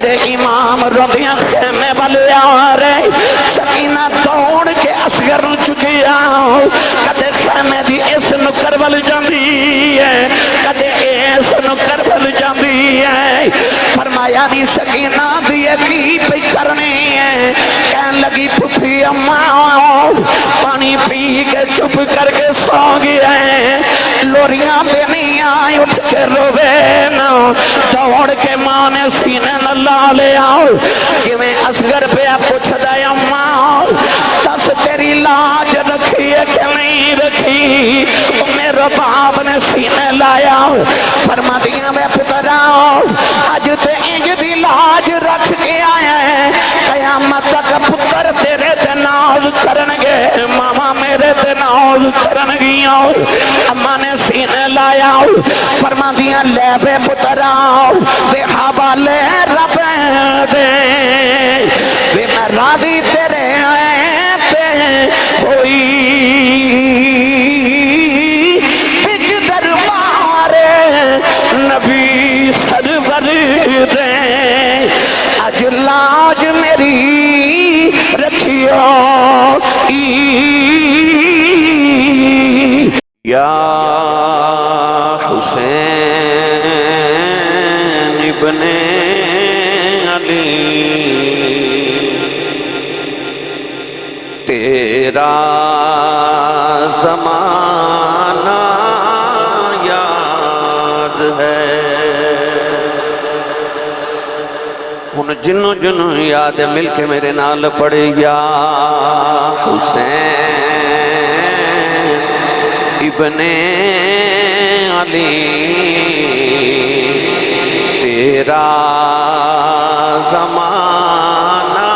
امام رضیاں خیمے والے آ رہے سکینہ دوڑ کے اصغر چکی آؤ کدے خیمے دی اس نکر وال جاندی ہے کدے اس نکر وال جاندی ہے فرمایا نہیں سکینہ دیئے کی پہ کرنی ہے کہن لگی پھپھی اماں پانی پی کے چپ کر کے سو گیا ہے لوریاں دینی آئی اٹھ کے روے نا دوڑ کے ماں نے سینے نہ لا لے آؤ کہ میں اصغر پہ پوچھ دائے اماں دس تیری لاج رکھی ہے کہ نہیں رکھی میرے باپ نے سینے لایا فرما دیا میں پتراؤ آج تے انج دی لاج رکھ کے آیا ہے قیامت تک پتر تیرے تے ناز کرنگے ماما میرے تے ناز کرنگیاں اماں نے سینے لایا فرما دیا لے بے پتراؤ بے حوالے رب دے بے میں راضی تیرے آئے تے ہوئی بج دربار نبی سرور دے اج لاج میری رکھیو یا حسین ابن علی تیرا زمانہ یاد ہے ہن جنوں جنوں یاد مل کے میرے نال پڑے یا حسین ابن علی تیرا زمانہ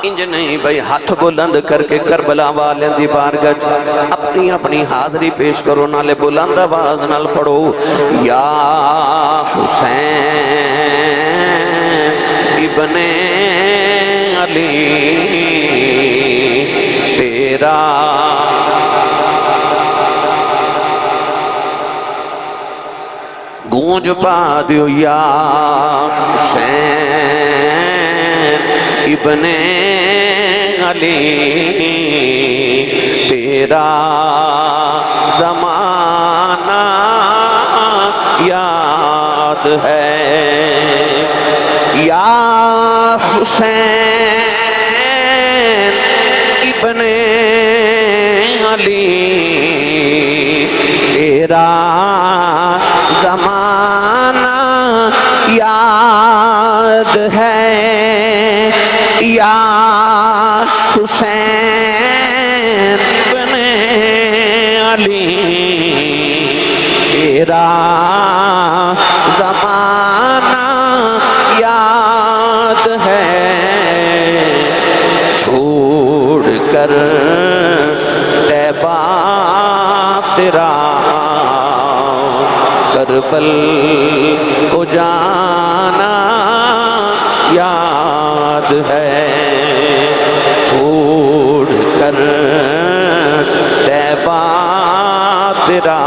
انج نہیں بھئی ہاتھ بلند کر کے کربلا والے دی بارگاہ اپنی اپنی حاضری پیش کرو نالے بلند آواز نال پڑھو یا حسین ابن علی تیرا گونج پا دیو یا حسین ابن علی تیرا زمانہ یاد ہے یا حسین ابن علی تیرا زمانہ یاد ہے یا حسین ابن علی تیرا زمانہ یاد ہے چھوڑ کر طیبہ تیرا کربل کو جانا یاد ہے چھوڑ کر طیبہ تیرا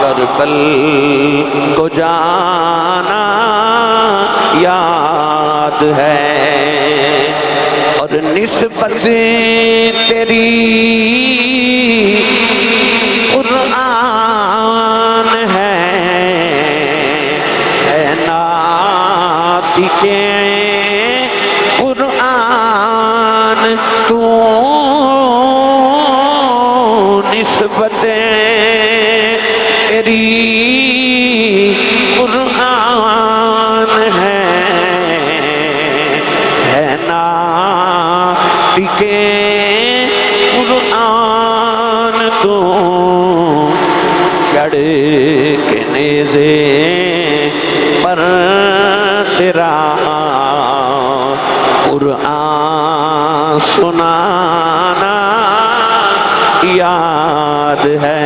کربل کو جانا یاد ہے اور نسبت تیری قرآن ہے نعت کے قرآن تو نسبت تیری قرآن ہے نعت کے قرآن تو چڑھ کے نیزے پر تیرا قرآن سنانا یاد ہے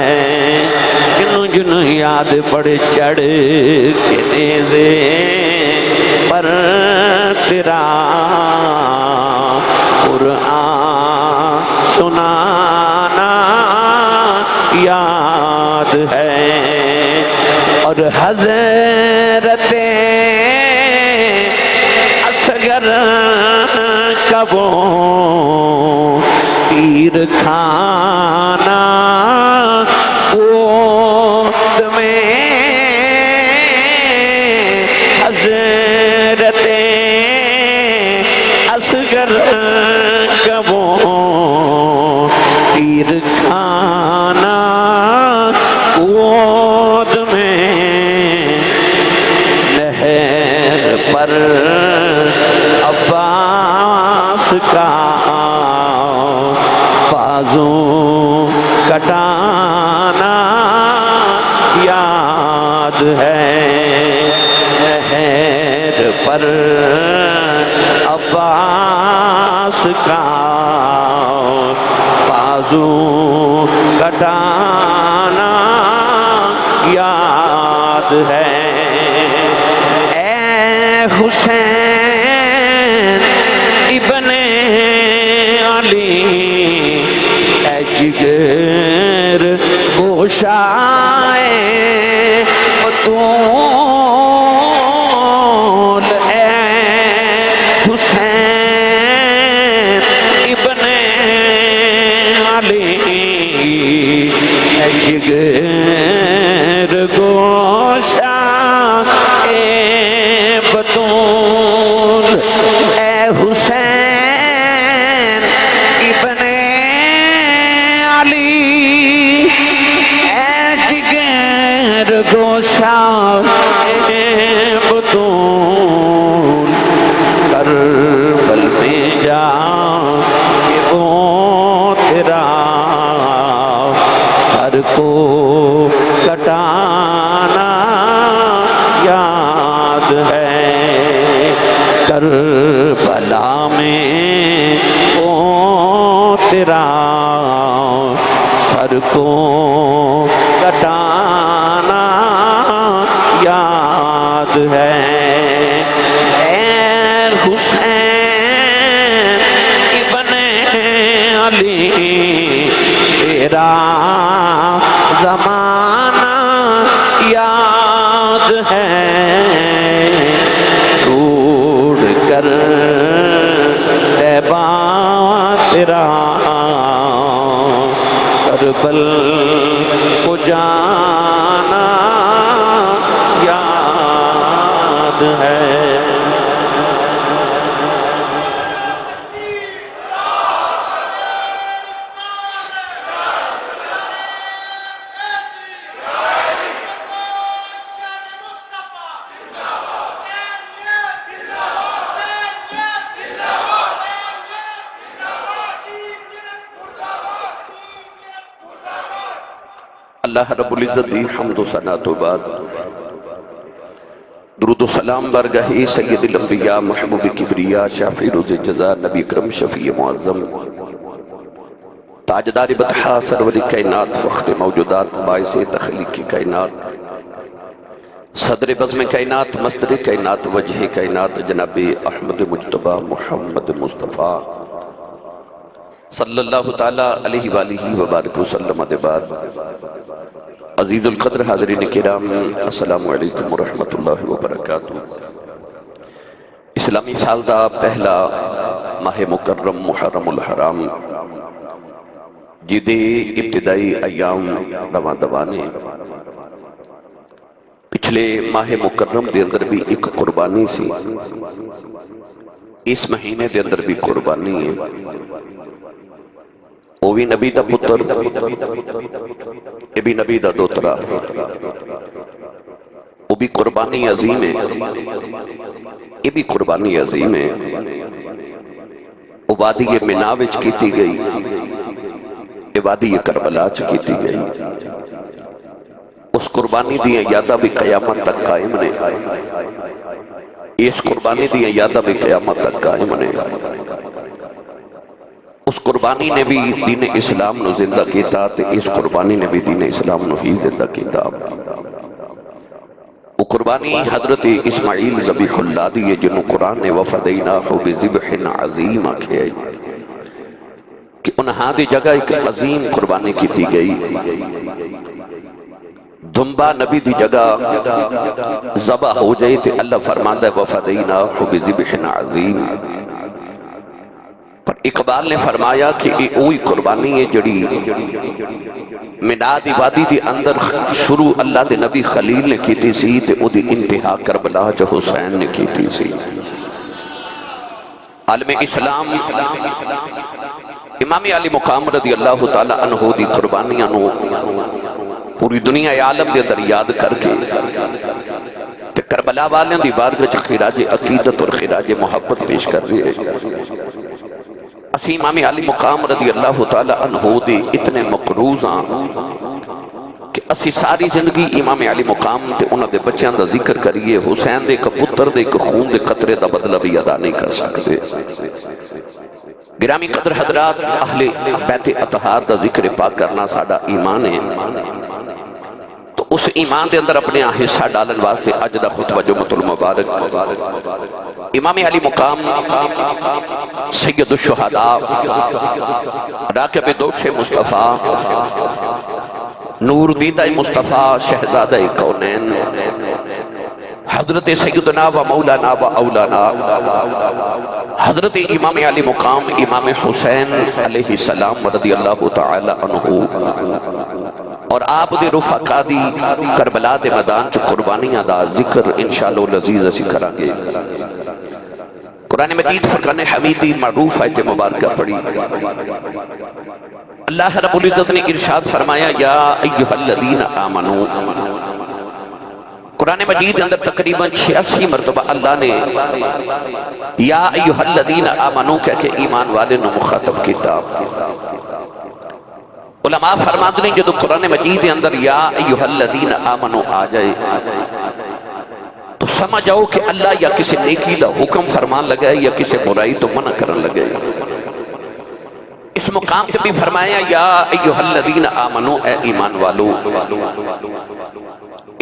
جنوں جنوں یاد پڑے چڑھ کے نیزے پر تیرا قرآن سنانا یاد ہے اور حضرت اصغر کا وہ تیر کھانا گود میں، حضرت اصغر کا وہ تیر کھانا گود میں، نہر پر عباس کا بازو کٹانا یاد ہے، نہر پر عباس کا بازو کٹانا یاد ہے۔ اے حسین ابن علی، اے جگر گوشائے بطول، اے حسین ابن علی، اے جگر گوشائے بطول، اے حسین ابن علی، اے جگر گوشائے بطول، کربل میں جا کہ وہ تیرا سر کو کٹانا یاد ہے، کربلا میں وہ تیرا سر کو کٹانا یاد ہے۔ اے حسین ابن علی، تیرا زمانہ یاد ہے، چھوڑ کر طیبہ تیرا کربل کو جانا یاد ہے۔ اللہ رب العزت دی حمد و ثنا تو بعد درود و سلام برگاہ سید الانبیاء محبوب کبریا شافی روز جزا نبی اکرم شفیع معظم تاجدار بطحا سرور کائنات فخر موجودات باعث تخلیق کائنات صدر بزم کائنات مصدر کائنات وجہ کائنات جناب احمد مجتبی محمد مصطفیٰ صلی اللہ تعالیٰ علیہ وآلہ وبارک وسلم دے بعد عزیز القدر حاضرین کرام السلام علیکم ورحمۃ اللہ وبرکاتہ۔ اسلامی سال دا پہلا ماہ مکرم محرم الحرام جدے ابتدائی ایام رواں دوانے، پچھلے ماہ مکرم دے اندر بھی ایک قربانی سی، اس مہینے دے اندر بھی قربانی ہے، وہ بھی نبی دا پتر، یہ بھی نبی دا دوترا، وہ بھی قربانی عظیم ہے، یہ بھی قربانی عظیم ہے۔ وہ وادی منی وچ کیتی گئی، یہ وادی کربلا وچ کیتی گئی، اس قربانی دیاں یاداں بھی قیامت تک قائم نے، اس قربانی دیاں یاداں بھی قیامت تک قائم نے۔ اس قربانی نے بھی دین اسلام نو زندہ کیتا، تے اس قربانی نے بھی دین اسلام نو ہی زندہ کیتا۔ وہ قربانی حضرت اسماعیل ذبیح اللہ دی ہے، جنہوں قرآن نے وَفَدَيْنَاهُ بِذِبْحٍ عَظِيمٍ آکھے آئی کہ انہاں دی جگہ ایک عظیم قربانی کی دی گئی، دھمبا نبی دی جگہ ذبح ہو جائے تے اللہ فرماندا ہے وَفَدَيْنَاهُ بِذِبْحٍ عَظِيمٍ. پر اقبال نے فرمایا کہ یہ وہی قربانی ہے جڑی مناد وادی دی اندر شروع اللہ دے نبی خلیل نے کیتی سی تے او دی انتہا کربلا جو حسین نے کیتی سی. عالم اسلام امام علی مقام رضی اللہ تعالی عنہ دی قربانیاں نو پوری دنیا عالم دے اندر یاد کر کے تے کربلا والوں دی بارگاہ وچ خراج عقیدت اور خراج محبت پیش کر رہے ہیں. اسی امام علی مقام رضی اللہ تعالی عنہ دے اتنے مقروض ہاں کہ اسی ساری زندگی امام علی مقام تے انہاں دے بچیاں دا ذکر کریے، حسین دے ایک پتر دے ایک خون دے قطرے دا بدلہ بھی ادا نہیں کر سکتے. گرامی قدر حضرات، اہل بیت اطہار دا ذکر پاک کرنا ساڈا ایمان ہے. تو اس ایمان دے اندر اپنے حصہ ڈالن واسطے اج دا خطبہ جمعۃ المبارک امام علی مقام سید الشہداء راکب دوش مصطفیٰ نور دیدہ مصطفیٰ شہزادہ کونین حضرت سیدنا و مولانا و اولانا حضرت امام علی مقام امام حسین علیہ السلام رضی اللہ تعالی عنہ اور آپ دے رفقا دی کربلا دے میدان چ قربانیاں دا ذکر انشاءاللہ العزیز اسی کریں گے. قرآن مجید فرقان حمیدی معروف آیت مبارکہ پڑھی. اللہ رب العزت نے ارشاد فرمایا یا ایہا الذین آمنو. قرآن مجید اندر تقریباً 86 مرتبہ اللہ نے یا ایہا الذین آمنو کہہ کے ایمان والے نو مخاطب کیتا. علماء فرماتے ہیں جدو قرآن مجید اندر یا ایہا الذین آمنو آ جائے تو سمجھ آؤ کہ اللہ یا کسی نیکی دا حکم فرمان لگے یا کسی برائی تو منع کرن لگے. اس مقام سے بھی فرمایا یا ایہا الذین آمنو اے ایمان والو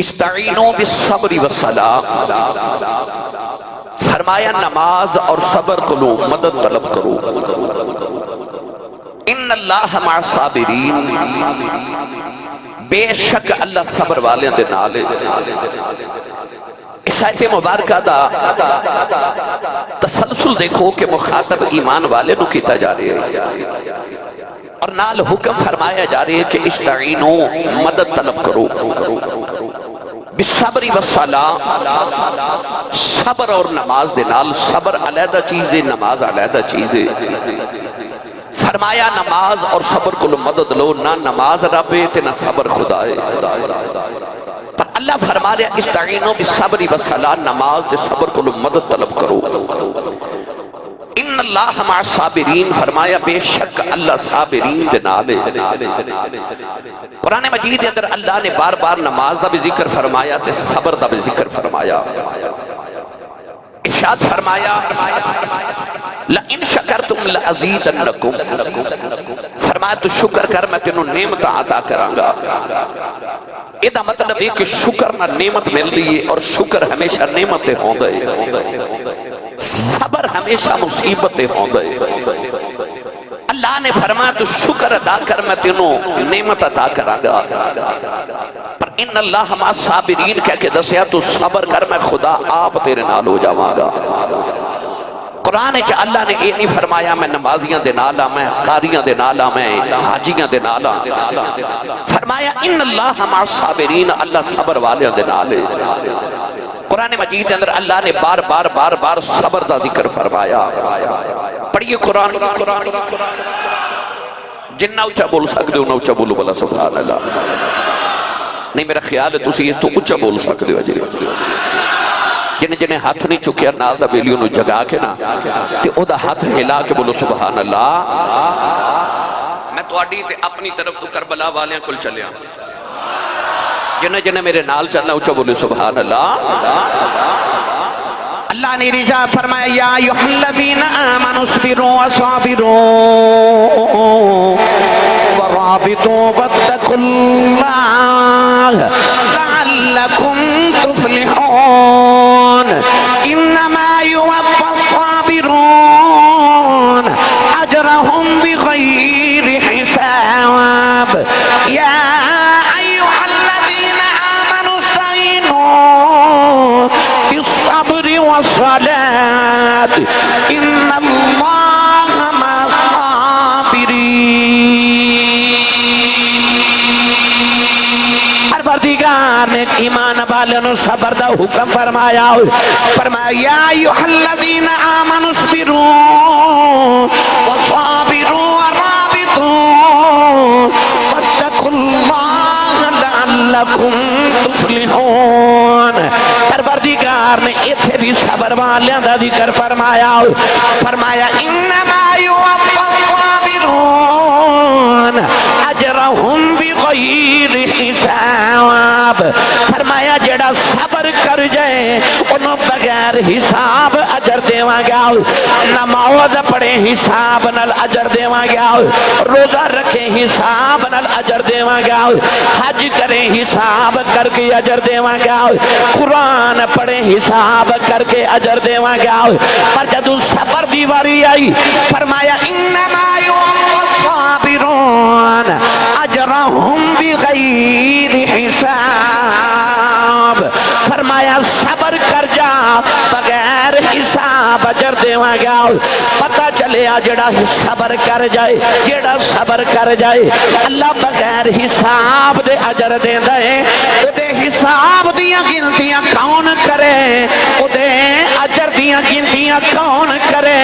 استعینوا بالصبر والصلاۃ. فرمایا نماز اور صبر کو مدد طلب کرو. ان اللہ مع الصابرین، بے شک اللہ صبر والے دے نال. اس آیت مبارکہ دا تسلسل دیکھو کہ مخاطب ایمان والے نو کیتا جا رہے ہیں اور نال حکم فرمایا جا رہے ہیں کہ استعینو مدد طلب کرو بالصبر والصلاۃ. صبر اور نماز دے نال. صبر علیحدہ چیز ہے، نماز علیحدہ چیز ہے. فرمایا نماز اور صبر کو مدد لو. نہ نماز ربے تے نہ صبر خدا ہے. پر اللہ فرما رہا استعینوا بالصبر والصلاۃ، نماز تے صبر کو مدد طلب کرو. ان اللہ مع الصابرین، فرمایا بے شک اللہ صابرین دے نال ہے. قرآن مجید اندر اللہ نے بار بار نماز دا بھی ذکر فرمایا تے صبر دا بھی ذکر فرمایا. ارشاد فرمایا لَإِن شَكَرْتُمْ لَأَزِيدَنَّكُمْ. فرمایا تو شکر کر میں تینوں نعمت عطا کراں گا. یہ مطلب ہے کہ شکر نہ نعمت مل رہی ہے اور شکر ہمیشہ نعمتیں ہوں گے، صبر ہمیشہ مصیبتیں ہوں گے. اللہ نے فرمایا تو شکر ادا کر میں تینوں نعمت عطا کراں گا. پر ان اللہ مع الصابرین کہہ کے دسیا تو صبر کر میں خدا آپ تیرے نال ہو جاواں گا. قرآن چ اللہ نے یہ نہیں فرمایا میں نمازیاں دے نال میں قاریاں دے نال میں حاجیاں دے نال. فرمایا ان اللہ مع الصابرین، اللہ صبر والے دے نال ہے. قرآن مجید اندر اللہ نے بار بار بار بار صبر دا ذکر فرمایا. پڑھیے قرآن. جنہ اچھا بول سکتے ہو نہ اچھا بولو بلا سبحان اللہ. نہیں میرا خیال ہے تسی اس تو اچھا بول سکتے ہو. جنہیں جنہیں ہاتھ نہیں چکیا نال دا بیلیوں نو جگا کے نا تے او دا ہاتھ ہلا کے بولو سبحان اللہ. میں تو اڈی تے اپنی طرف تو کربلا والیاں کل چلیا. جنہیں جنہیں میرے نال چلنا اچھا بولو سبحان اللہ. اللہ نے رجا فرمایا یا ایھا الذین آمنوا اصبروا وصابروا ورابطوا واتقوا اللہ لعلکم تفلحون. انما یوفی الصابرون اجرهم بغیر حساب. یا ایھا الذین پروردگار نے ایمان والوں نے صبر دا حکم فرمایا یا ایھا الذین آمنوا اصبروا وصابروا ورابطوا واتقوا اللہ لعلکم تفلحون۔ پروردگار نے ایتھے بھی صبر والیاں دا ذکر فرمایا انما یوفی الصابرون اجرہم بغیر حساب۔ فرمایا جڑا صبر کر جائے انہوں بغیر حساب اجر دیواں گا، نماز پڑھے حساب نال اجر دیواں گا، روزہ رکھے حساب نال اجر دیواں گا، حج کرے حساب کر کے اجر دیواں گا، قرآن پڑھے حساب کر کے اجر دیواں گا۔ پر جدو صبر دی واری آئی فرمایا انما یوفی الصابرون اجرہم بغیر حساب۔ فرمایا صبر کر جا بغیر حساب اجر دیواں گا۔ پتہ چلے جڑا صبر کر جائے، جڑا صبر کر جائے اللہ بغیر حساب دے اجر دیندا ہے۔ او دے حساب دیاں گنتیاں کون کرے، او دے اجر دیاں گنتیاں کون کرے؟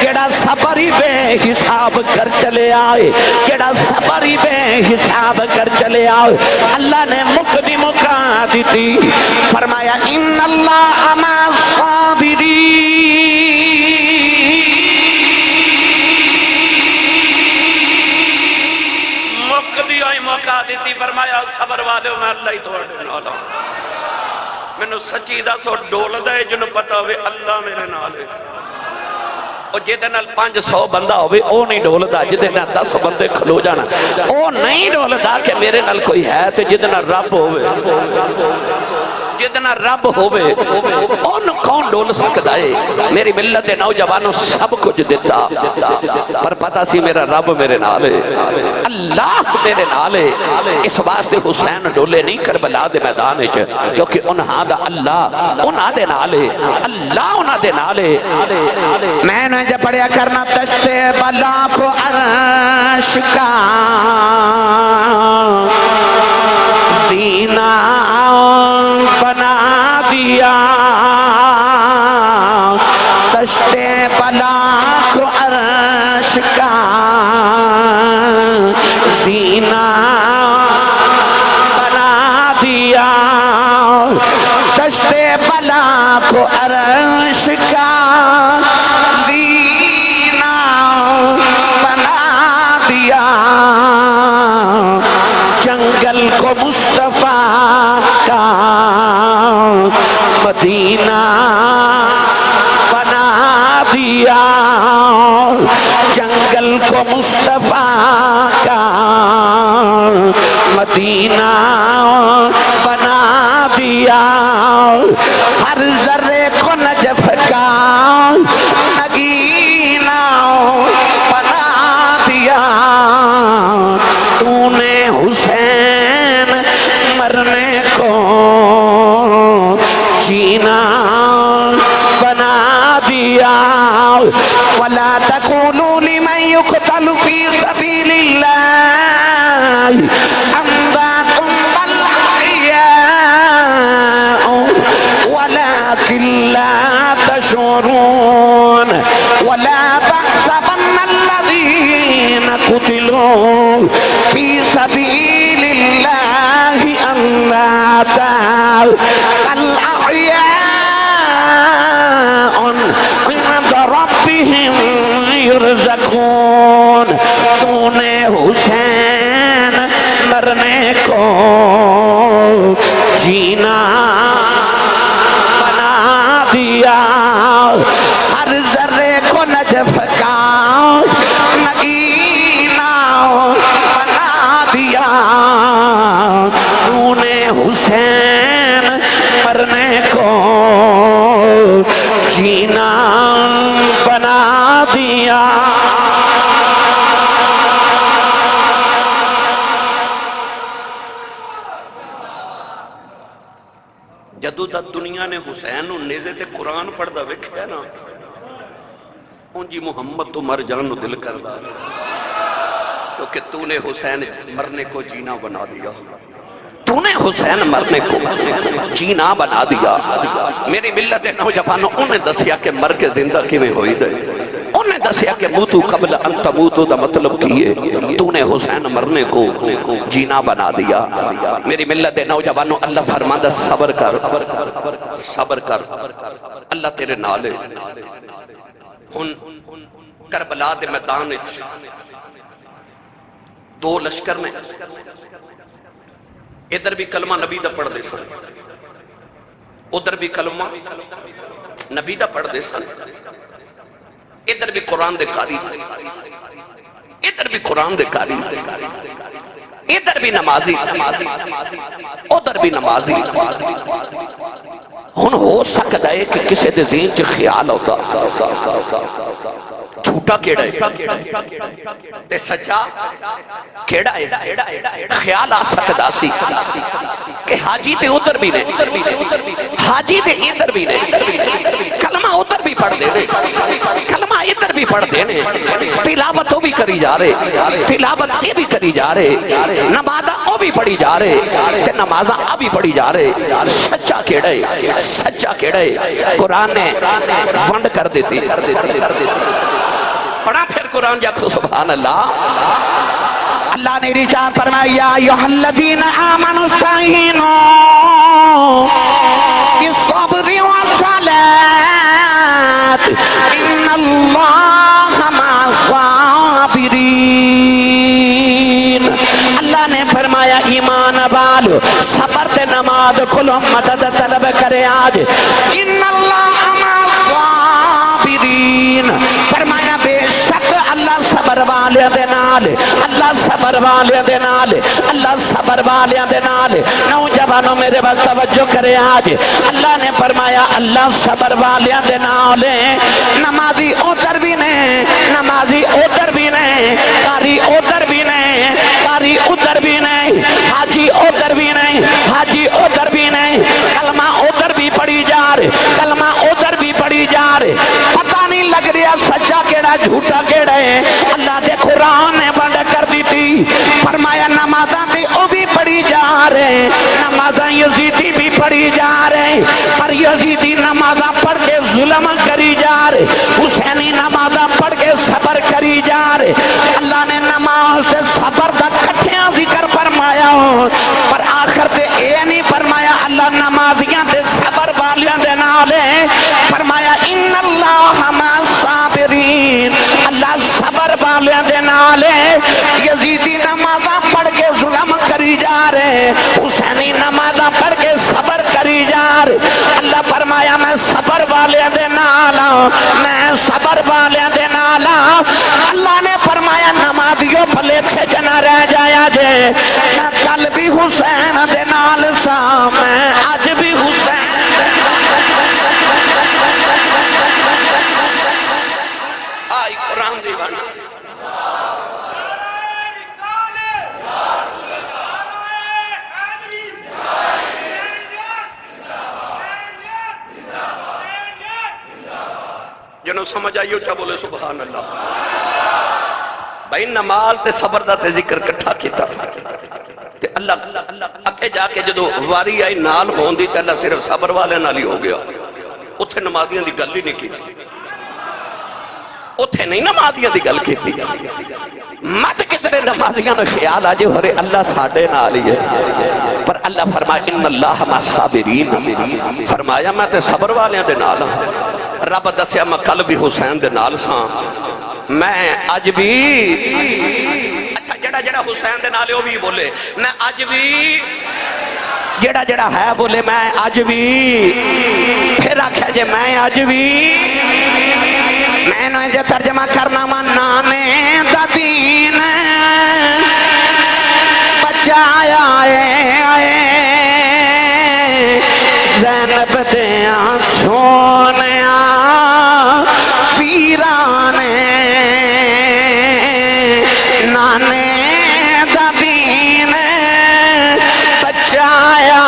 جڑا صبر ہی بے حساب کر چلے آئے، جڑا صبر ہی بے حساب کر چلے آئے، اللہ نے مقدی مکا دیتی فرمایا ان اللہ مع الصابرین۔ مقدی آئی موقع دیتی فرمایا صبر والے میں اللہ ہی توڑ دینا۔ میں نے سچی دا سو ڈول دے جنہوں پتا ہوئے اللہ میرے نالے، اور جیدے نال 500 بندہ ہوئے او نہیں ڈول دا، جیدے نال 10 بندے کھلو جانا او نہیں ڈول دا کہ میرے نال کوئی ہے، تے جیدے نال رب ہوئے، جتنا رب ہوئے ان کون ڈول سکتا ہے؟ میری ملت دے نوجوانوں سب کچھ دیتا پر پتہ سی میرا رب میرے نالے، اللہ میرے نالے۔ اس واسطے حسین ڈولے نہیں کربلا دے میدان وچ، کیونکہ انہاں دا اللہ انہاں دے نالے، اللہ انہاں دے نالے۔ میں نے جب پڑھیا کرنا تشتے بلا کو عرش کا زینہ بنا دیا، تشتے بلا کو عرش کا زینہ بنا دیا، تشتے بلا کو عرش کا زینہ بنا دیا، جنگل کو مصطفیٰ کا مدینہ بنا دیا، جنگل کو مصطفیٰ کا مدینہ بنا دیا، ہر ذرے کو نجف کا نگینہ بنا دیا، تو نے حسین مرنے کو جینا بنا دیا۔ وَلَا تَقُولُوا لِمَنْ يُقْتَلُ فِي سَبِيلِ اللَّهِ أَمْوَاتٌ بَلْ أَحْيَاءٌ وَلَكِنْ لَا تَشْعُرُونَ وَلَا تَحْسَبَنَّ الَّذِينَ قُتِلُوا فِي سَبِيلِ اللَّهِ أَمْوَاتًا بَلْ أَحْيَاءٌ عِندَ رَبِّهِمْ يُرْزَقُونَ۔ تو نے حسین مرنے کو جینا بنا دیا، ہر ذرے کو نجف کا نگینہ بنا دیا، تو نے حسین مرنے کو جینا بنا دیا۔ جدو دا دنیا نے حسین نو نیزے تے قرآن پڑھ دا وکھیا نا، انجی محمد تو مر جان نو دل کر دا، کیونکہ تو نے حسین مرنے کو جینا بنا دیا، تو نے حسین مرنے کو جینا بنا دیا. میری ملت نوجوانوں انہیں دسیا کہ مر کے زندہ کیویں ہوئی دے. انہیں دسیا کہ موتو قبل ان تموتو دا مطلب کیے تو نے حسین مرنے کو جینا بنا دیا. میری ملت نوجوانوں اللہ فرماندہ صبر کر صبر کر اللہ تیرے نالے. ہن کربلا دے میدان دو لشکر نے ادھر بھی کلمہ نبی دا پڑھ دے سن ادھر بھی کلمہ نبی دا پڑھ دے سن ادھر بھی قرآن دے قاری ادھر بھی قرآن دے قاری ادھر بھی نمازی ادھر بھی نمازی. ہن ہو سکتا ہے کہ کسی دے ذہن چ خیال ہوتا جھوٹا کیڑا ہے تے سچا کیڑا ہے. خیال آ سکتا سی کہ حاجی تے ادھر بھی نہیں حاجی تے ادھر بھی نہیں کلمہ ادھر بھی پڑھ دے کلمہ ادھر بھی پڑھ دے تلاوت وہ بھی کری جا رہے تلاوت یہ بھی کری جا رہے نمازہ وہ بھی پڑھی جا رہے تے نمازہ آ بھی پڑھی جا رہے. سچا کیڑا ہے سچا کیڑا ہے قرآن نے ونڈ کر دیتی. پڑھا پھر قرآن جاکھو سبحان اللہ. اللہ نے رجاء فرمایا ایھا الذین آمنوا استعینوا بالصبر والصلاة ان اللہ مع الصابرین. اللہ نے فرمایا ایمان والو صبر تے نماز کھلو مدد طلب کرے آج ان اللہ مع الصابرین. فرمایا بے شک اللہ صبر والے دے نال اللہ صبر والے دے نال اللہ صبر والے دے نال. نوجوانوں میرے بات توجہ کرے آج اللہ نے فرمایا اللہ صبر والے دے نال. نمازی ادھر بھی نہیں نمازی ادھر بھی نہیں قاری ادھر بھی نہیں قاری ادھر بھی نہیں حاجی ادھر بھی نہیں حاجی ادھر بھی نہیں کلمہ ادھر بھی پڑھی جا رہے کلمہ ادھر بھی پڑھی جا رہے. پتہ نہیں لگ رہا سچا کیڑا جھوٹا کیڑا ہے. اللہ دے قرآن نے بند کر دی تھی. فرمایا نمازاں تے او بھی پڑھی جا رہے نمازاں یزیدی بھی پڑھی جا رہے پر یزیدی نمازاں پڑھ کے ظلم کری جا رہے حسینی نمازاں پڑھ کے صبر کری جا رہے. اللہ نے نماز سے صبر دا کٹھیاں ذکر فرمایا پر آخر تے اے نہیں فرمایا اللہ نمازیاں دے صبر والیاں دے نالے. فرمایا ان اللہ مع الصابرین. اللہ صبر والیاں دے نالے. یزیدی نمازاں پڑھ کے ظلم کری جا رہے حسینی نمازاں پڑھ کے صبر کری جا رہے. اللہ فرمایا میں صبر والیاں دے نالا میں صبر والیاں دے نالا. اللہ نے فرمایا نمازیوں پھلے کھچ نہ رہ جایا جے میں کل بھی حسین دے نال سا میں آج بھی حسین آئی قرآن دیوانا. جنہوں سمجھ آئیو چاہ بولے سبحان اللہ. بھائی نماز تے صبر دا تے ذکر کٹھا کیتا تے اللہ اگے جا کے جدو واری آئی نال ہوندی تے اللہ صرف صبر والے نال ہی ہو گیا. اتھے نمازیاں دی گل ہی نہیں کی اتھے نہیں نمازیاں دی گل کی مت کتنے نمازیاں نے خیال آجے ہرے اللہ ساڑھے نال ہی ہے پر اللہ فرمایا ان اللہ مع الصابرین. فرمایا میں تے صبر والیاں دے نال رب دسیا میں کل بھی حسین دے نال ساں میں آج بھی. اچھا جڑا جڑا حسین دے نالے وہ بھی بولے میں آج بھی جڑا جڑا ہے بولے میں آج بھی. پھر آکھا جے میں آج بھی میں نے جو ترجمہ کرنا منانے دا دین بچایا زینب دیاں سونیا پیرانے نانے دا دین بچایا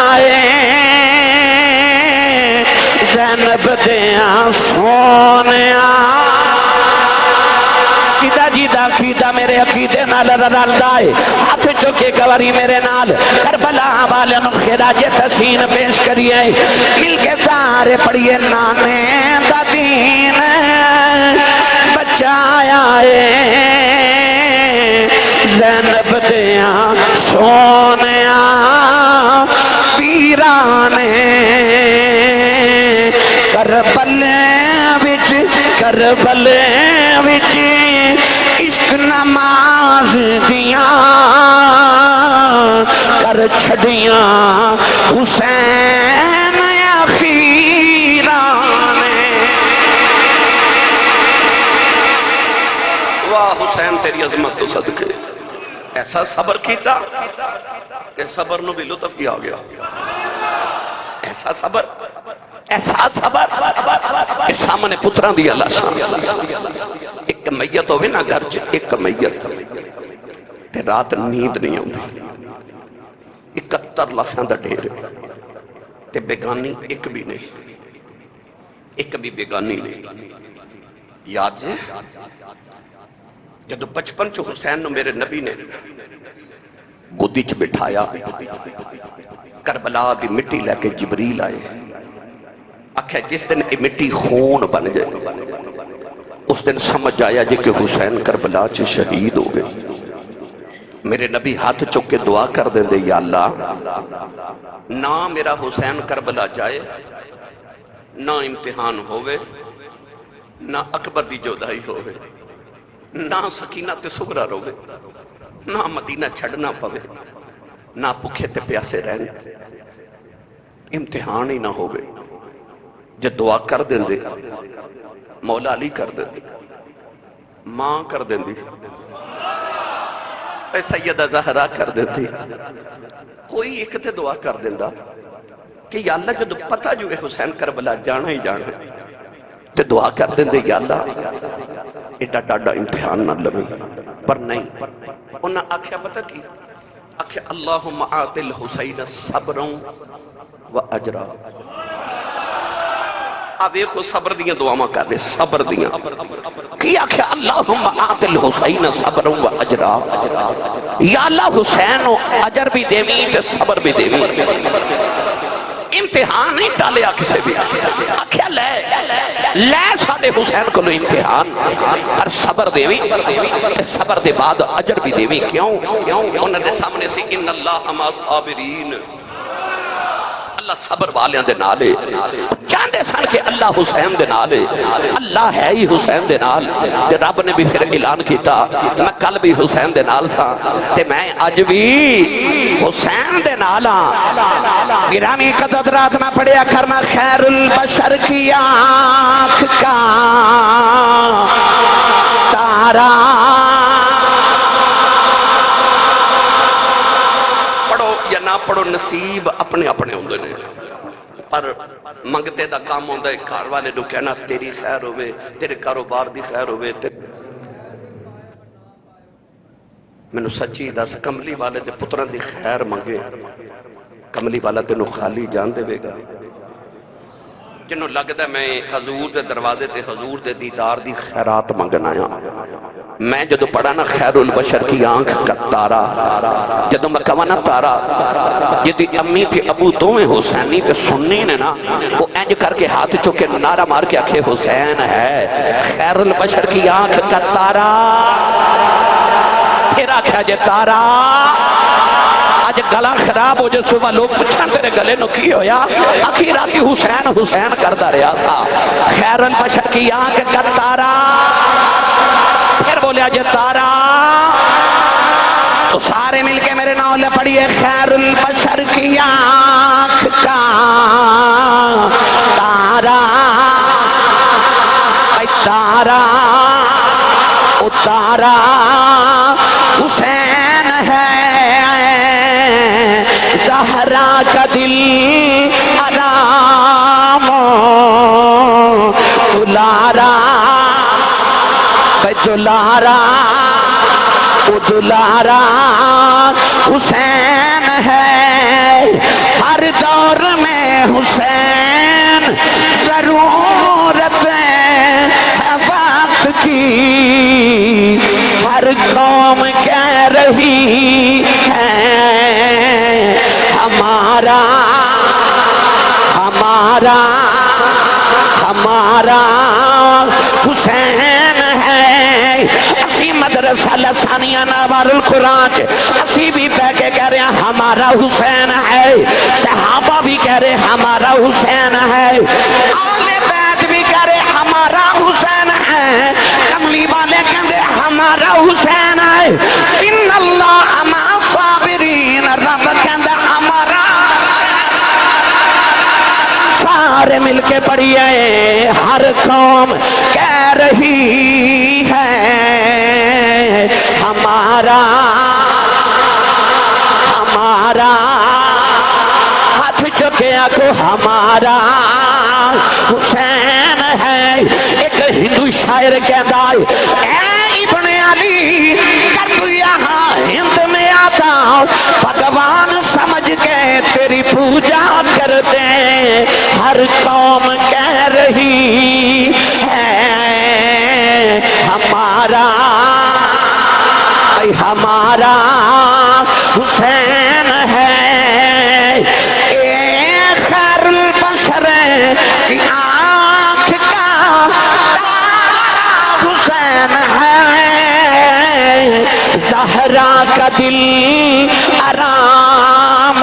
زینب دیاں سونیا. جیدہ جیدہ میرے عقیدے نال رلدا ہے ہاتھ چکے گواری میرے نال کربلا والے نو خراج تحسین پیش کریے مل کے سارے پڑھیے نانے دا دین بچایا ہے زینب دیاں سونیاں پیرانے کربلے وچ عشق نماز دیاں کر چھڑیاں حسین اخیرانے واہ حسین تیری عظمت تو صدقے ایسا صبر کیتا کہ صبر نو بھی لطف بھی آ گیا ایسا صبر کہ سامنے پتران دی اللہ ایک میت ہوئے نا گھر ایک میت تے رات نیند نہیں ہوتی 71 لاشاں دا ڈھیر تے بیگانی ایک بھی نہیں ایک بھی بیگانی نہیں یاد ہے جدو 55 چو حسین نو میرے نبی نے گودی چ بٹھایا کربلا دی مٹی لے کے جبریل آئے آکھے جس دن یہ مٹی خون بن جائے اس دن سمجھ آیا جی کہ حسین کربلا چ شہید ہو گئے میرے نبی ہاتھ چک کے دعا کر دیں دے یا اللہ نہ میرا حسین کربلا جائے نہ امتحان ہوئے نہ اکبر دی جودائی ہوئے نہ سکینہ تے سغرا روے نہ مدینہ چھڑنا پوے نہ بھوکے تے پیاسے رہنے امتحان ہی نہ ہوئے جب دعا کر دیں دے مولا علی کر دیں دے ماں کر دیں دی اے سیدہ زہرا کر دیں دی کوئی ایک تے دعا کر دیں دا کہ یا اللہ جب پتہ جو ہے حسین کربلا جانا ہی جانا تے دعا کر دیں دے یا اللہ ایڈا ڈاڈا امتحان نہ لگے پر نہیں انہاں آکھیا پتہ کی آکھیا اللہم آت الحسین صبروں و اجرا اب ایک صبر دیاں دعاواں کر رہے صبر دیاں کی آکھیا اللہم آت الحسین صبروں و اجرا یا اللہ حسین و اجر بھی دیویں تے صبر بھی دیویں امتحان نہیں ٹالیا کسے بھی آکھیا لے ساڑے حسین کو لو امتحان اور صبر دیویں صبر دے بعد اجر بھی دیویں کیوں انہوں نے سامنے سے ان اللہ اما صابرین اللہ صبر والیاں دے نالے چاندے سن کے اللہ حسین دے نالے اللہ ہے ہی حسین دے نال تے رب نے بھی پھر اعلان کیتا میں کل بھی حسین دے نال سا تے میں آج بھی حسین دے نالا گرامی قدرت رات میں پڑھیا کرنا خیر البشر کی آنکھ کا تارا پڑھو یا نہ پڑھو نصیب اپنے اپنے ہوندے نے پر منگتے دا کام ہوندہ ہے گھر والے نو کہنا تیری خیر ہوئے تیرے کاروبار دی خیر ہوئے میں نو سچی دس کملی والے دے پتران دی خیر منگے کملی والا تینو خالی جان دے گا جنہوں لگتا ہے میں حضور دے دروازے تے حضور دے دیدار دی خیرات منگنا آیا میں جدو پڑھا نا خیر البشر کی آنکھ کا تارا جدو میں کہا نا تارا جدی امی تھی ابو دومیں حسینی تے سننی نے نا وہ انج کر کے ہاتھ چکے نعرہ مار کے آکھے حسین ہے خیر البشر کی آنکھ کا تارا پھر آکھا جے تارا آج گلا خراب ہو جو صبح لوگ پچھا تیرے گلے نو کی ہویا اخیراتی حسین حسین کردہ رہا سا خیر البشر کی آنکھ کا تارا پھر بولیا جے تارا تو سارے مل کے میرے ناولے پڑھئے خیر البشر کی آنکھ کا تارا اے تارا او تارا حسین ہے زہرا کا دل آرام دلارا دلارا او دلارا حسین ہے ہر دور میں حسین ضرورت ہے وقت کی ہر قوم کے ہمارا ہمارا حسین ہے اسی مدرسہ لسانیہ نوار القرآن اسی بھی پہ کے کہہ رہے ہیں ہمارا حسین ہے صحابہ بھی کہہ رہے ہمارا حسین ہے آل بیت بھی کہہ رہے ہمارا حسین ہے کملی والے کہہ رہے ہمارا حسین ہے ان اللہ مع الصابرین رب کہہ رہے ہمارا سارے مل کے پڑھیے ہر قوم کہہ رہی ہے ہمارا ہمارا ہاتھ چکیا کو ہمارا حسین ہے ایک ہندو شاعر کہتا ہے اے ابن علی کر تو یہاں ہند میں آتا بھگوان سمجھ کے تیری پوجا کرتے ہر قوم کہہ رہی ہے ہمارا ہمارا حسین ہے اے خیر البشر کی آنکھ کا تارا حسین ہے زہرا کا دل آرام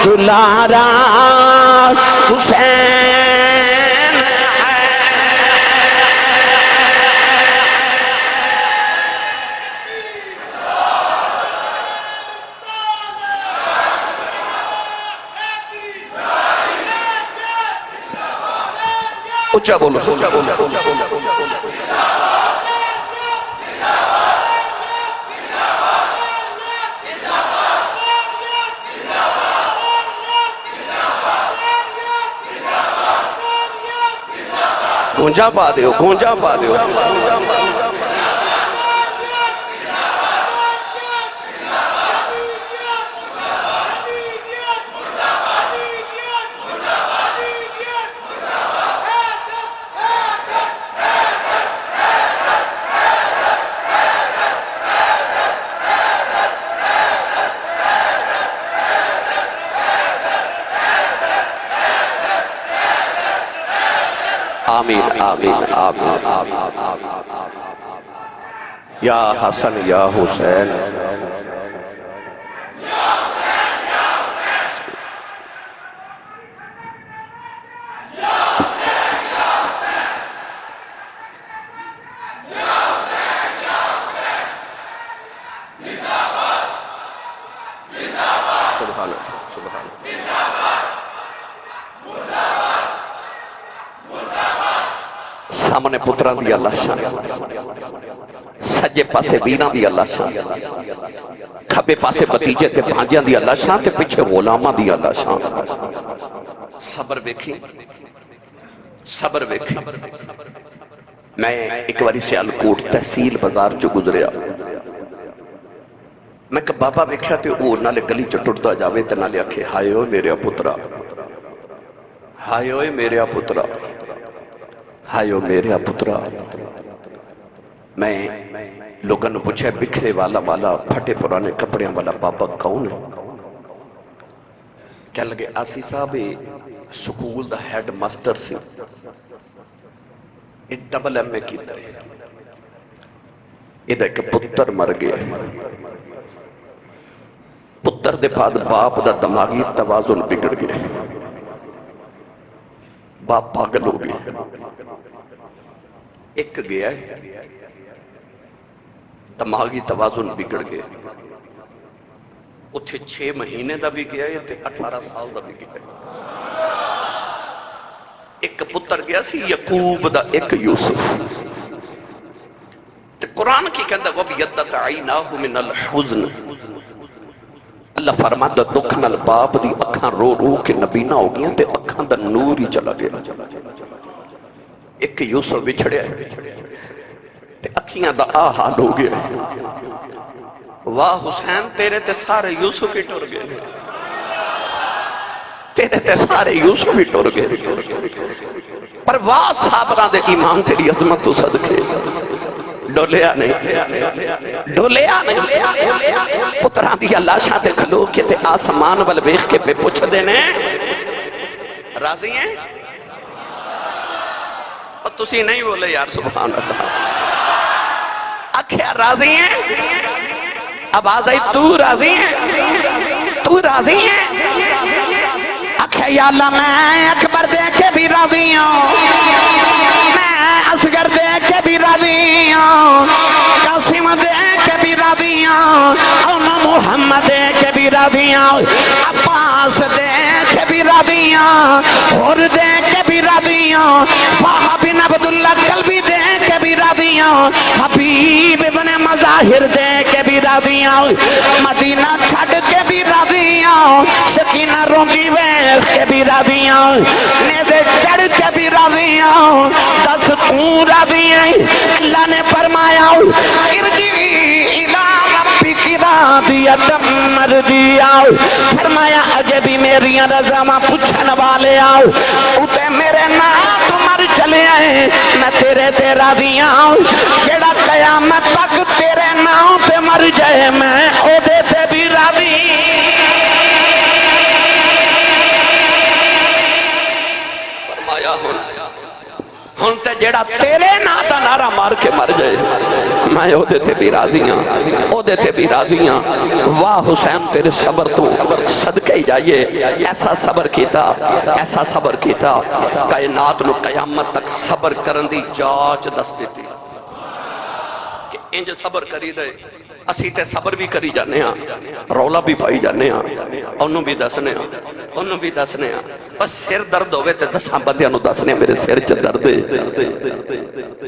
دلارا حسین اچھا بولو اچھا بولو گونجا پا دیو گونجا پا دیو آمین آمین آمین آمین یا حسن یا حسین سبحان اللہ سبحان اللہ سامنے پتران دی اللہ شان سجے پاسے ویران دی اللہ شان کھبے پاسے بتیجے تے بھانجیاں دی اللہ شان تے پچھے غلاماں دی اللہ شان صبر ویکھی صبر ویکھی میں ایک واری سیالکوٹ تحصیل بازار جو گزریا میں کہ بابا ویکھیا تے او نالے گلی چ ٹردا جاوے تے نالے آکھے ہائے اوئے میرے پترا ہائے اوئے میرے پترا ہائے او میرے پترا میں لوگوں نے پوچھا بکھرے والا پھٹے پرانے کپڑیاں والا بابا کون ہے کہہ لگے آسی صاحب سکول دا ہیڈ ماسٹر سے ڈبل ایم اے کی طرح ادھا ایک پتر مر گیا پتر دے بعد باپ دا دماغی توازن بگڑ گیا باپ پاگل ہو گیا ایک گیا ہے دماغی توازن بگڑ گیا اتھے 6 مہینے دا بھی گیا ہے 18 سال دا بھی گیا ہے ایک پتر گیا سی یعقوب دا ایک یوسف تے قرآن کی کہندہ وَبْيَدَّتْ عَيْنَاهُ مِنَ الْحُزْنِ اللہ فرماتا دکھ نال باپ دی اکھاں رو رو کے نبینا ہو گیا تے اکھاں دا نور ہی چلا گیا ایک یوسف بچھڑیا ہے تے اکھیاں دا حال ہو گیا واہ حسین تیرے تے سارے یوسف ہی ٹر گئے تیرے تے سارے یوسف ہی ٹر گئے پر واہ صابران دے ایمان تیری عظمت تو صدقے ڈولیا نہیں، ڈولیا نہیں، پتران دی لاشاں تے کھلو کے تے آسمان وال ویکھ کے پہ پوچھ دینے راضی ہیں؟ اور تسی نہیں بولے یار سبحان اللہ، اکھیا راضی ہیں؟ آواز آئی تو راضی ہیں؟ تو راضی ہیں؟ اکھیا یا اللہ میں اکبر دے کے بھی راضی ہوں، میں اصغر دے کے بھی راضی ہوں، قاسم دے کے بھی راضی ہوں، اور محمد دے کے بھی راضی ہوں، عباس دے کے بھی راضی ہوں، حور دے کے بھی راضی ہوں، فاہا بن عبداللہ قلبی دے کے بھی راضی ہوں، حبیب ابن مظاہر دے کے بھی راضی ہوں، مدینہ چھڑ کے بھی راضی ہوں، سکینہ روندی ویس کے بھی راضی ہوں، نیزے چڑھ کے بھی راضی ہوں، دس تو راضی ہیں۔ اللہ نے فرمایا ارجعی الی ربک راضیۃ مرضیہ، فرمایا اجے بھی میری رضا ماں پوچھن والے آؤ، اتے میرے نام تو مر چلے آئے، میں تیرے تے راضی ہوں، جڑا قیامت تک تیرے نام پہ مر جائے میں او دے تے بھی راضی۔ فرمایا ہن تے جڑا تیرے نام دا نعرہ مار کے مر جائے میں او دے تے بھی راضی ہوں، او دے تے بھی راضی ہوں۔ واہ حسین تیرے صبر تو صدقہ ہی جائیے، ایسا صبر کیتا، ایسا صبر کیتا، کائنات نو قیامت تک صبر کرن دی جاچ دس دیتی کہ انج صبر کری دے، اسی تے صبر بھی کری جانے ہاں، رولا بھی پائی جانے ہاں، انہوں بھی دسنے ہاں، انہوں بھی دسنے ہاں، اور سر درد ہوئے تے دساں بندیاں نو دسنے میرے سر چ درد ہے،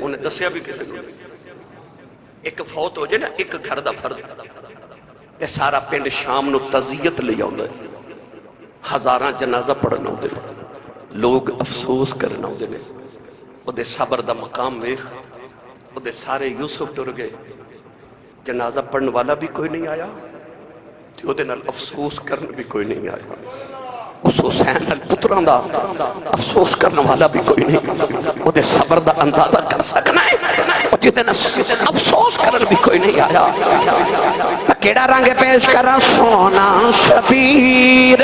انہیں دسیا بھی کسی کو ایک فوت ہو جائے نا ایک گھر دا فرد تے سارا پنڈ شام نو تعزیت لے آؤں ہزاراں جنازہ پڑھنا ہوتے لوگ افسوس کرنا ہوتے او دے صبر دا مقام ویکھ، او دے سارے یوسف ٹر گئے، جنازہ پڑھنے والا بھی کوئی نہیں آیا، او دے نال افسوس کرنے بھی کوئی نہیں آیا، اس حسین الپتران دا افسوس کرنے والا بھی کوئی نہیں، او دے صبر دا اندازہ کر سکنا ہے، او جتے نا افسوس کرنے بھی کوئی نہیں آیا۔ کیڑا رنگ پیش کرا سونا شبیر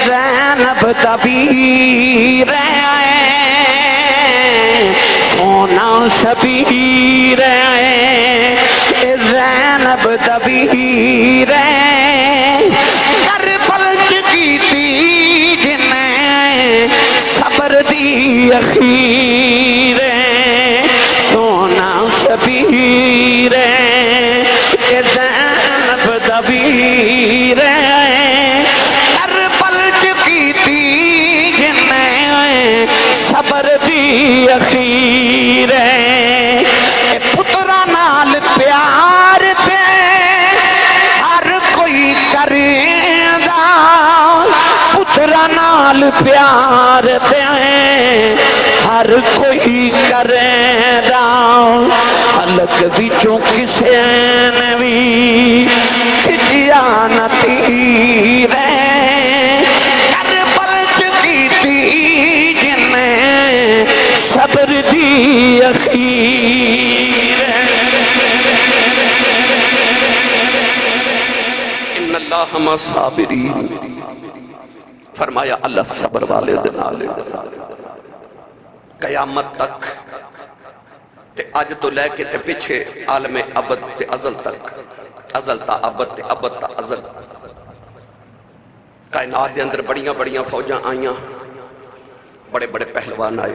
زینب دبیر سونا شبیر زینب دبیر کربل کی تھی جنہیں صبر دی اخیر سونا شبیر زینب دبیر کربل کی تھی جنہیں صبر دی اخیر پترا نال پیار تے ہر کوئی کرے دا پترا نال پیار تے ہر کوئی کرے دا حلق بچوں کسے نے بھی کھچیا نہ تیر کربل کی تھی جنہیں صبر دی اخیر ان اللہ مع الصابرین، فرمایا اللہ صبر والے دنالے قیامت تک تے اج تو لے کے تے پیچھے عالم ابد تے ازل تک، ازل تا ابد تے ابد تا ازل، کائنات دے اندر بڑیاں بڑیاں فوجاں آئیاں، بڑے بڑے پہلوان آئے،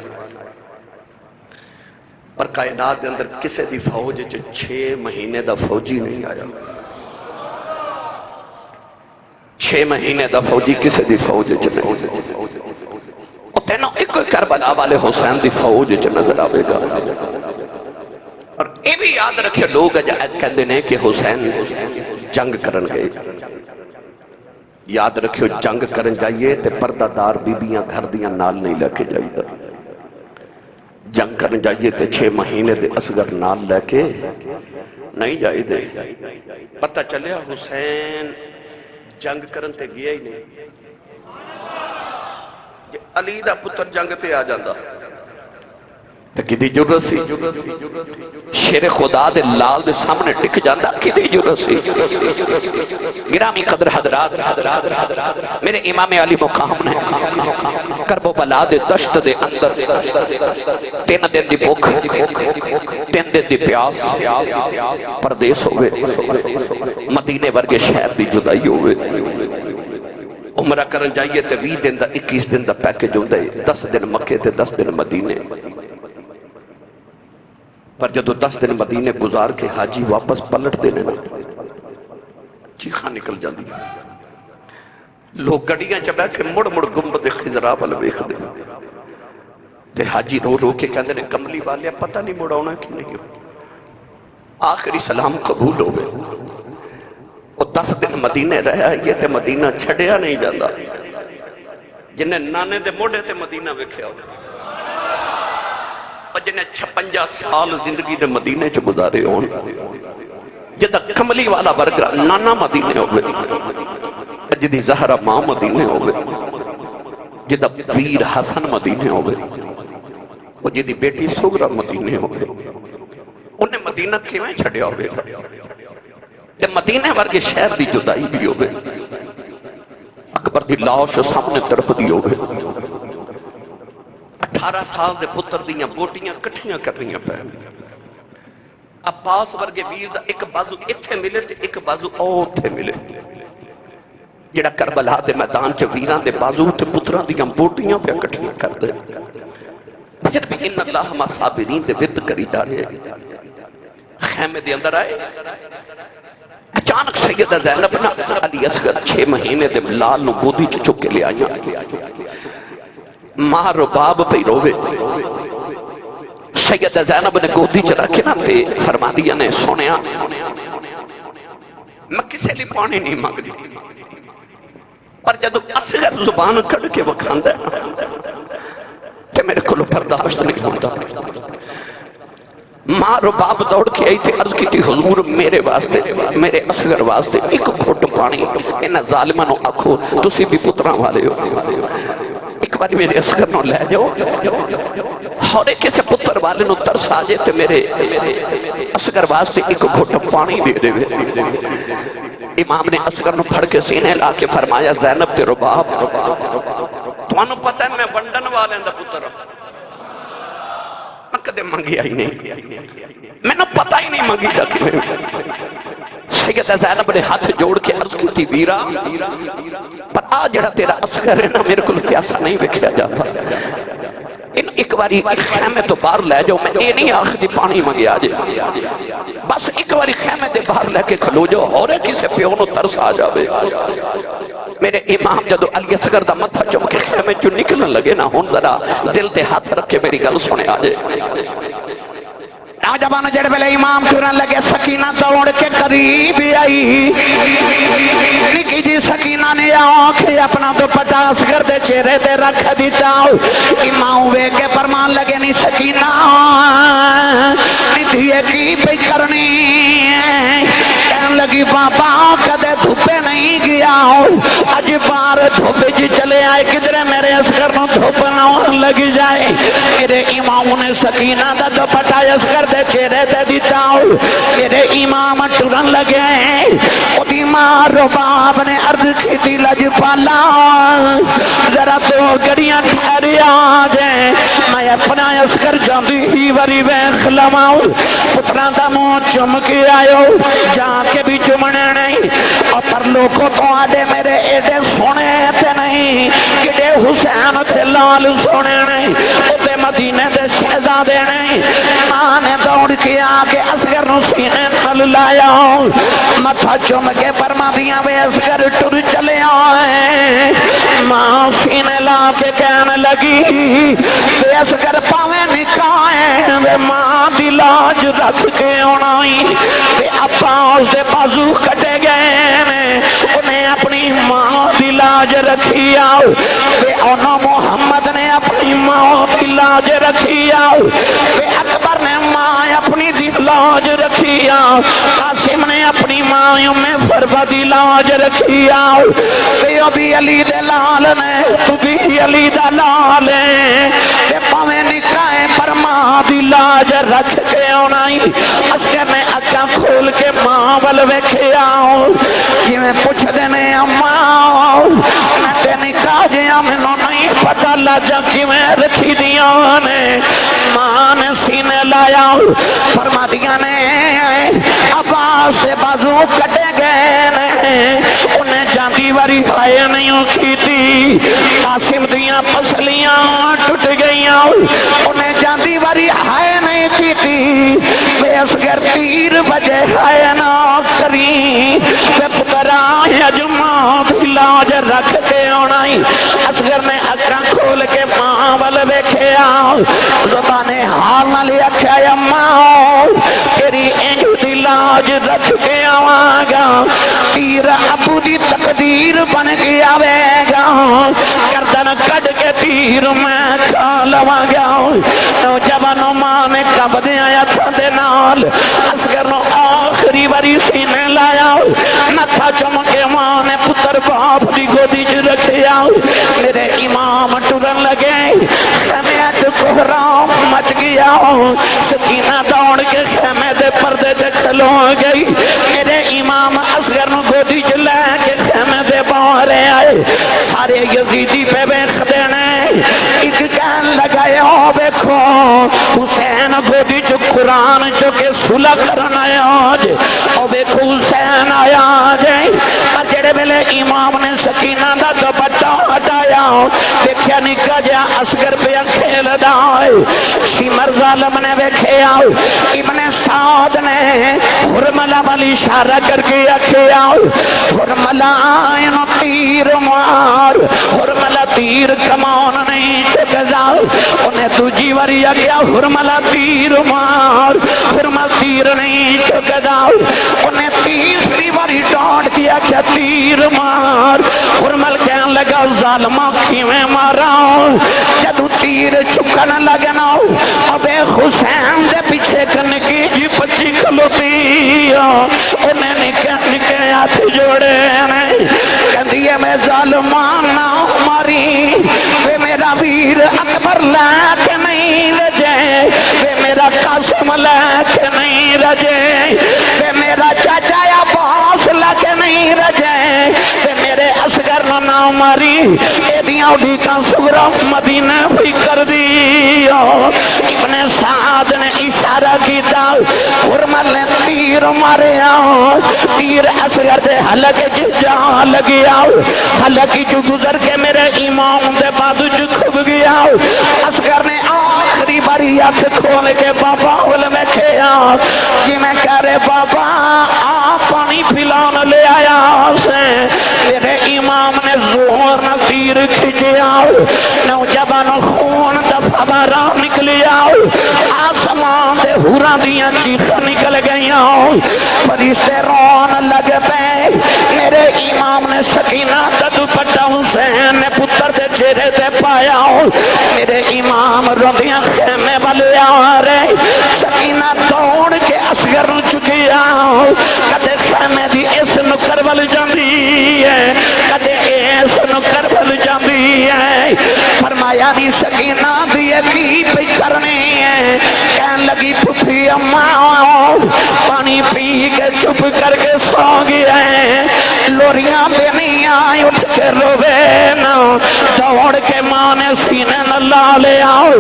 پر کائنات دے اندر کسے دی فوج 6 مہینے دا فوجی نہیں آیا، 6 مہینے دا فوجی کسے دی فوج نہیں، تینوں ایک کربلا والے حسین دی فوج نظر آئے گا۔ اور یہ بھی یاد رکھے لوگ کہتے ہیں کہ حسین جنگ کرن گئے، یاد رکھو جنگ کرن جائیے تے پردہ دار بیبیاں گھر دیاں نال نہیں لے کے جائیے، جنگ کرن جائیے تے 6 مہینے دے اصغر نال لے کے نہیں جائے دے۔ پتہ چلیا حسین جنگ کرن تے گیا ہی نہیں، علی دا پتر جنگ تے آ جاندہ، تے کدی ضرورت سی شیر خدا دے لال دے سامنے ٹک جاندہ کدی ضرورت سی گرامی قدر حضرات میرے امام علی مقام نے کرب و بلا دے دشت دے اندر 3 دن دی بھوک 3 دن دی پیاس پردیس ہوئے مدینے ورگے شہر دی جدائی ہوئے عمرہ کرن جائیے تے 20 دن دا 21 دن دا پیکج ہوندے 10 دن مکے تے 10 دن مدینے پر جدو 10 دن مدینے گزار کے حاجی واپس پلٹ دینے نا چیخاں نکل جاندی لوگ گڑیاں چبہ کے مڑ گنبد خضرا پل ویکھ دے تے حاجی رو رو کے کہندے نے کملی والے پتہ نہیں مڑاونا کی نہیں آخری سلام قبول ہو گئے وہ 10 دن مدینے رہا یہ تے مدینہ چھڑیا نہیں جاندہ جنہیں نانے دے موڑے تے مدینہ وکھیا ہو اور جنہیں 56 سال زندگی دے مدینے چ گزارے ہون جدہ کملی والا برگرہ نانا مدینے ہوئے جدی زہرہ ماں مدینے ہوئے جدہ ویر حسن مدینے ہوئے اور جدی بیٹی سغرہ مدینے ہوئے انہیں مدینہ کیویں چھڑیا ہوئے تے مدینے ورگے شہر دی جدائی بھی ہوئے اکبر دی لاش سامنے طرف دی ہوئے 18 سال دے پتر دیاں بوٹیاں کٹھیاں کر رہی ہیں پہ عباس ورگے ویر دا ایک بازو اتھے ملے تے ایک بازو اوتھے ملے جڑا کربلا دے میدان چ ویران دے بازو تے پتراں دیاں بوٹیاں پہ کٹھیاں کر دے پھر بھی ان اللہ ما صابرین دے ورد کری جا رہے خیمے دے اندر آئے اچانک سیدہ زینب نا علی اصغر 6 مہینے دے لال نو گودی چک کے لے آئیں ماں رباب پہ روے سیدہ زینب نے گودی چلا کے نا تے فرما دیا نے سونیا میں کسے لی پانی نہیں مانگ دی پر جدو اصغر زبان کڑ کے وکھاندہ کہ میرے کلو برداشت نہیں ہوتا ماں رباب دوڑ کے آئی تھی عرض کی تھی حضور میرے واسطے میرے اصغر واسطے ایک گھٹ پانی انہا ظالمانوں آکھو تسی بھی پتران والے ہو ایک باری میرے اصغر نو لے جاؤ اور ایک کسی پتر والے نو ترس آجے تے میرے اصغر واسطے ایک گھٹ پانی دے دے امام نے اصغر نو پھڑ کے سینے لا کے فرمایا زینب تے رباب تو انہوں پتہ ہے میں بندن والے اندہ پتر کدے منگی آئی نہیں میں نے پتہ ہی نہیں منگی جا کہ سیدہ زینب نے ہاتھ جوڑ کے عرض کی تھی ویرا پر آج جڑا تیرا اصغر ہے نا میرے کو پیاسا نہیں بکھیا جاتا ایک باری خیمے تو باہر لے جاؤ میں اے نہیں آخری پانی منگی آجے بس ایک باری خیمے دے باہر لے کے کھلو جاؤ اور کسے پیونو ترس آ جاوے میرے امام جدو علی اصغر دا متھا چم کے خیمے جو نکلن لگے نا ہون ذرا دل تے ہاتھ رکھ کے میری گل سنے آجے نوجوان جڑ بلے امام ٹرن لگے سکینہ دوڑ کے قریب آئی نکی جی سکینہ نے آنکھ اپنا دوپٹہ اصغر دے چہرے دے رکھ دیتا امام وے کے فرمان لگے نہیں سکینہ دیئے کی پہ کرنی کہن لگی بابا کدے دھوپے نہیں گیا اج بار دھوپے جی چلے آئے کدرے میرے اصغر نو دھوپے نہ لگی جائے میرے امام نے سکینہ دا دوپٹہ اصغر دے چہرے دے دیتا میرے امام ٹرن لگے اُدی ماں رباب نے عرض کی تھی لج پالا ذرا دو گڑیاں ٹھہرے آجیں میں اپنا اصغر جاندی ہی وری ویخ لماؤ پتران دا منہ چمکی آئیو جا کے بھی چمنے نہیں اور پر لوگوں تو آدھے میرے ایڈے سونے تھے نہیں کڑے حسین تھے لال سونے نہیں اُدھے مدینے دے شہزادے نہیں ماں نے دوڑ کے آگے اصغر نو سینے نل لایا متھا چم کے پرما دیا وے اصغر ٹر چلے آئے ماں سینے لا کے کہنے لگی وے اصغر پاوے نکائیں وے ماں دی لاج رکھ کے اونائی وے عباس دے بازو کٹے گئے انہیں اپنی ماں دی لاج رکھی آؤ وے اونا محمد نے اپنی ماں دی لاج رکھی آؤ وے اکبر نے ماں اپنی دی لاج رکھی آؤ قاسم نے اپنی ماں میں فربہ دی لاج رکھی آؤ وے ابھی علی دے لال نے تو بھی علی دا لال ہے وے پاویں نکائیں پرما دی لاج رکھ کے آنا ہی اصغر نے اکھاں کھول کے ماں ول ویکھیا جی میں پوچھ دینے اماں میں تے نکاح جیا مینوں نہیں پتہ لاجا کیویں رکھی دیاں نے ماں نے سینے لایا فرما دیا نے عباس دے بازو کٹے گئے نے انہیں جاندی واری ہائے نہیں کی تھی قاسم دیاں پسلیاں ٹوٹ گئیاں انہیں جاندی واری ہائے نہیں کی تھی بے اصغر تیر بجے ہائے نہ کری بے پتران یجمع بھی لاج رکھ کے آنائی اصغر نے اکھاں کھول کے ماں ول ویکھیا زبان حال نہ لیا کیا اماں تیری انج دی لاج رکھ کے آواں گا تیر ابو دی تقدیر بن کے آوے گا گردن کٹ کے تیر میں کھا لواں گا نوجوانوں ماں نے کب دے آیا تھا دے نال اصغر نو آخری باری سینے لایا نتھا چمکے ماں نے پتر باپ دی گودی چ رکھیا میرے امام ٹرن لگے خیمے چ کوہرام مچ گیا سکینہ دوڑ کے خیمے دے پردے تے کھلو گئی میرے امام اصغر نو گودی چ لے کے خیمے دے باہر آئے سارے یزیدی پہ بیٹھ دینے ایک کہن لگائے او بیکھو حسین گودی چ قرآن چو کے صلح کرنا آج او بیکھو حسین آیا جائے جڑے ویلے امام نے سکینہ دا دوپٹہ ہٹایا دیکھیا نکا جا اصغر پہ کھیل دائے شمر ظالم نے ویکھیا ابن سعد نے حرملہ والی اشارہ کر کے کیا حرملہ اینو تیر مار حرملہ تیر کمان نہیں چکزا انہیں دوجی وری کیا حرملہ تیر مار حرملہ تیر نہیں چکزا انہیں تیسری وری ڈانٹ دیا کیا تیر مار حرمل کہنے لگا ظالمہ کیویں مارا جدو تیر چکن لگنا ابے حسین دے پیچھے کنکی جی پچی کھلوتی انہیں نکے ہاتھ جوڑے کہندیے میں ظالمان نہ ماری وے میرا ویر اکبر لے کے نہیں رجے وے میرا قاسم لے کے نہیں رجے وے میرا چاچا یا باس لے کے نہیں رجے وے میرے اصغر نہ ماری اے دیاں اٹھی کا سگرہ مدینہ بھی کر دی ابن سعد نے اشارہ کیتا حرمل نے تیر مارے تیر اصغر دے حلق جہاں لگیا حلقی جو گزر کے میرے امام دے بادو جو کھب گیا اصغر نے آخری باری آنکھ کھول کے بابا ہول میں کھیا جی میں کہہ رہے بابا آپ پانی پھلان لے آیا سے میرے امام نے زور نہ تیر کھچیا نوجوانوں خون دفع بارا نکلیا آسمان دے ہورا دیاں چیخ نکل گئیاں فرشتے رون لگ پے میرے امام نے سکینہ ددو پٹا حسین نے پتر دے چہرے دے پایا میرے امام روندیاں خیمے والے آ رہے سکینہ دوڑ کے اصغر چکیا کدے خیمے دی اس نکر وال جاندی ہے کدے اس نکر وال جاندی ہے فرمایا نہیں سکینہ دیئے بھی پہ کرنی ہے کہن لگی پتری اماں پانی پی کے چپ کر کے سو گیا ہے لوریاں دینی آئی اٹھ کے روے نا دوڑ کے ماں نے سینے نہ لا لے آؤ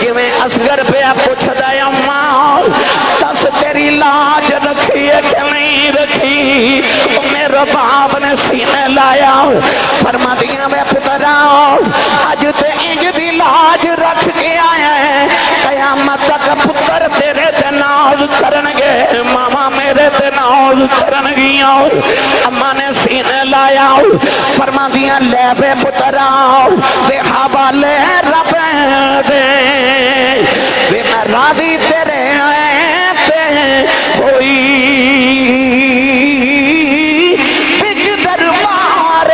کہ میں اصغر پہ پوچھ دائے اماں دس تیری لاج رکھی ہے کہ نہیں رکھی میرے باپ نے سینے لایا فرما دیا میں پتراؤ آج تے انج دی لاج رکھ کے آیا ہے قیامت تک پتر تیرے تے ناز کرنگے ماما میرے تے ناز کرنگیاں اماں نے سینے لایا فرما دیا لے بے پتراؤ بے حوالے رب دے بے میں راضی تیرے آئے تے ہوئی بگ دربار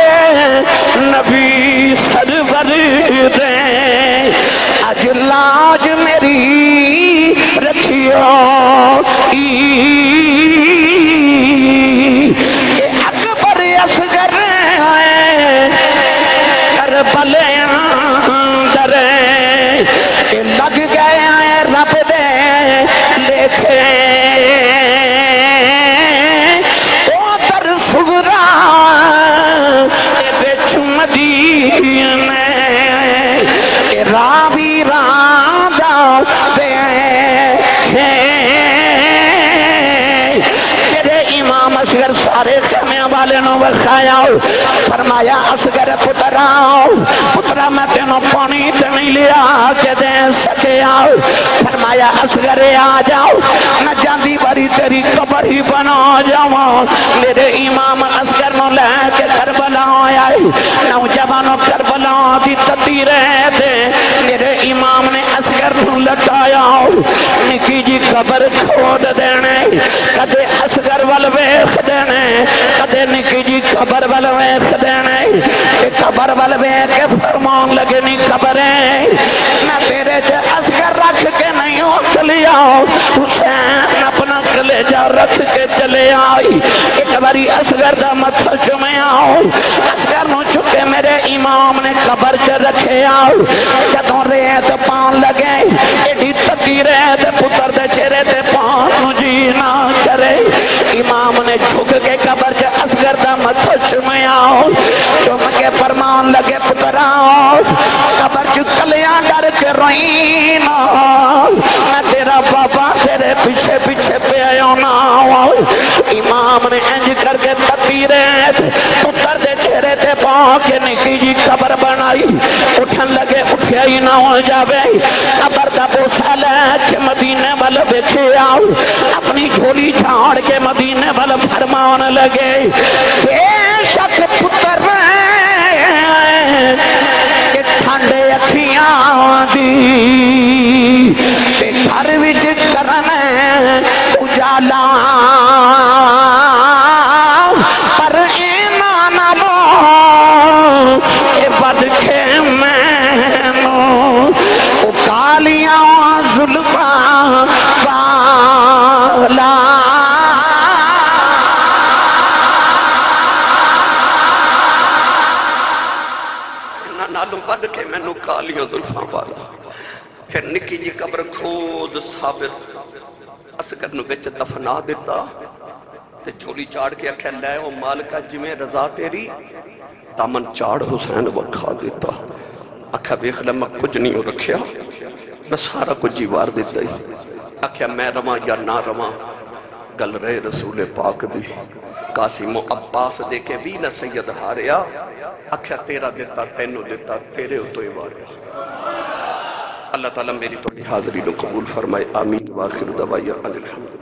نبی سرور دے اج لاج میری رکھیو کہ اکبر اصغر کربلے اندر لگ گئے مدینے راوی راندہ دیکھے تیرے امام اصغر سارے خیمیاں والے نو بخایا فرمایا اصغر پترا میں تینوں پانی تے نہیں لیا کے دے سکیا فرمایا اصغر آ جاؤ نہ جاندی باری تیری قبر ہی بنا جاؤ میرے امام اصغر نو لے کے کربلا آیا نوجوانوں کربلا دی تتی رہے تھے میرے امام نے اصغر نو لٹایا نکی جی قبر کھود دینے کدے اصغر وال ویخ دینے کدے نکی جی قبر وال ویخ دینے قبر وال ویخ کے فرمان لگے نہیں قبریں میں تیرے جے اصغر رکھ کے نہیں ہو چلیا حسین اپنا کلیجہ رکھ کے چلے آئی ایک باری اصغر دا متھا چمے آؤ اصغر نو چکے میرے امام نے قبر چ رکھے آؤ جدوں ریت پان لگے ایڈی تکی ریت پتر دے چہرے تے پان نو جی نہ کرے امام نے جھک کے قبر چ اصغر دا متھا چمے آؤ چم کے فرمان لگے پتر آؤ قبر چ کلیاں ڈر کے روئینا میں تیرا بابا تیرے پیچھے پیچھے پہ آیا نا امام نے انج کر کے تکی ریت پتر دے چہرے تے پا کے نکی جی قبر بنائی اٹھن لگے اٹھیا ہی نہ ہو جاوے قبر دا بوسا لے کے مدینے وال بیٹھے آؤ اپنی جھولی جھاڑ کے مدینے وال فرمان لگے بے شک پتر کہ ٹھنڈے اکھیاں دی تے گھر وچ کرنے اجالا پر اینا نہ لو کہ بدکھے مینو او کالیاں ظلماں والا نالوں بد کے مینو کالیاں ظلماں والا پھر نکی جی قبر کھود ثابت اصغر نو بچ دفنا دیتا تے جھولی چاڑ کے اکھے لے او مالکہ جمیں رضا تیری دامن چاڑ حسین وکھا دیتا اکھے بیخ لما کچھ نہیں ہو رکھیا میں سارا کچھ جیوار دیتا ہی اکھے میں رواں یا نہ رواں گل رہے رسول پاک دی قاسم و عباس دے کے بھی نہ سید ہاریا اکھے تیرا دیتا تینو دیتا تیرے ہو تو ہی واریا اللہ تعالیٰ میری تو حاضری نو قبول فرمائے آمین واخر دعوایا الحمد